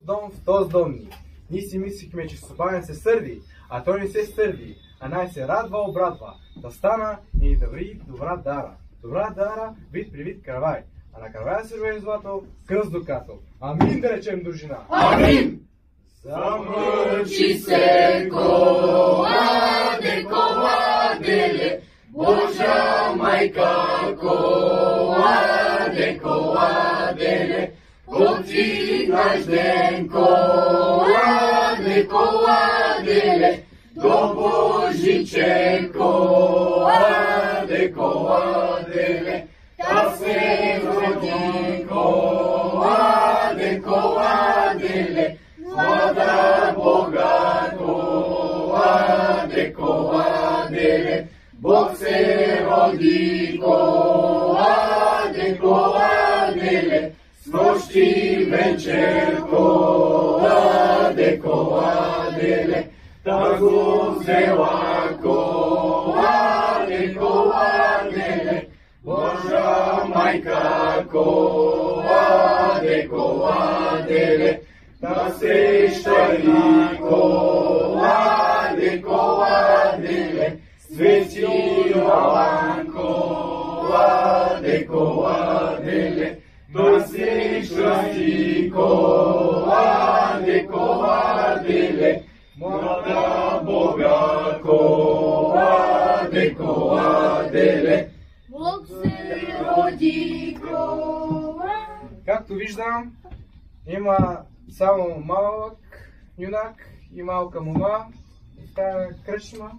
дом в тоз домни. Ние си мислихме, че Собаен се сърди, а той не се сърди, а най се радва обрадва, да стана и да ври добра дара. Добра дара, вид при вид каравай, а на каравая сървен злато, кръст до като. Амин да речем, дружина! Амин! Замрчи се коваде, коваделе, Божа майка коваде, коваделе, Отци наш ден коваде, коваделе, до Божиче коваде, коваделе, та се роди коваде, коваделе, Влада Бога коваде, коваделе, Бог се роди коваде, коваделе, с нощи вечер коваде, коваделе, та го взела коваде, коваделе, Божа майка коваде, коваделе, та сеща и коваде, коваделе, Свети Йован коваде, коваделе, да сеща и коваде, коваделе, Млада Бога коваде, коваделе, Бог се роди коваде. Както виждам, има само малък юнак и малка мома в тази кръчма.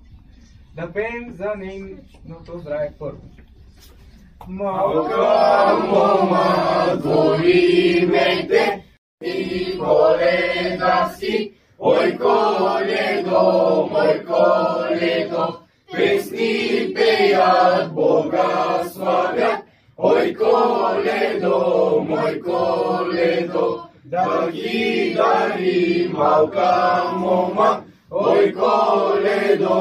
Да пеем за нейното здраве първо. Малка мома, твои имете и Коледа си, ой Коледо, мой Коледо, песни пеят, Бога славят, ой Коледо, мой Коледо, да ги дари малка мома, ой Коледо,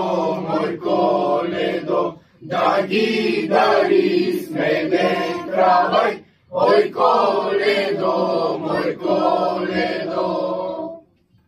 мой Коледо, да ги дари смеден кравай, ой Коледо, мой Коледо.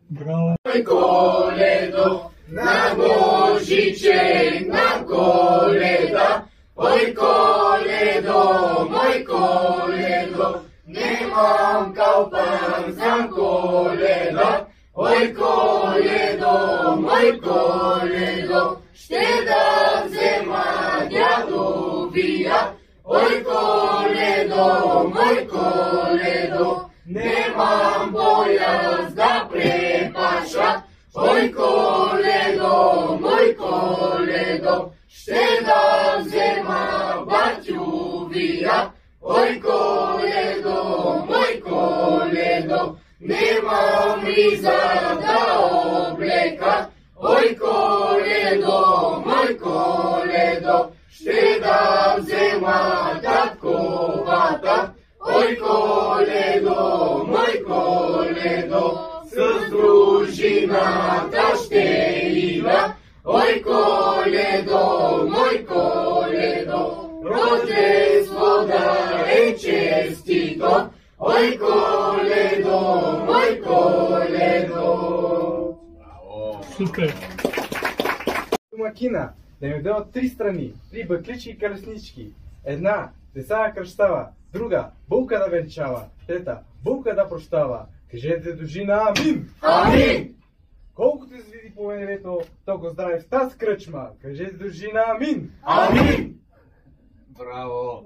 Браво! Мой Коледо, на Божиче, на Коледа, ой Коледо, мой Коледо, немам калпан за Коледа, ой Коледо, мой Коледо, ще да взема дядовия, ой Коледо, мой Коледо, немам бояз да препаша, ой Коледо, мой Коледо, ще да взема батювия, ой Коледо, мой Коледо, немам риза да облека, ой Коледо, мой Коледо, ще да взема татковата, ой Коледо, мой Коледо, с дружината ще ида, ой Коледо, мой Коледо, Рождество да е честито, ой Коледо, мой Коледо. Супер! Домакина да ми даде от 3 страни, 3 бъклички и калеснички. Една, деса кръщава, друга, булка да венчава, трета, булка да прощава. Кажете дружина амин! Амин! Колкото се види по небето, толкова здраве в тази кръчма. Кажете дружина амин! Амин! Браво!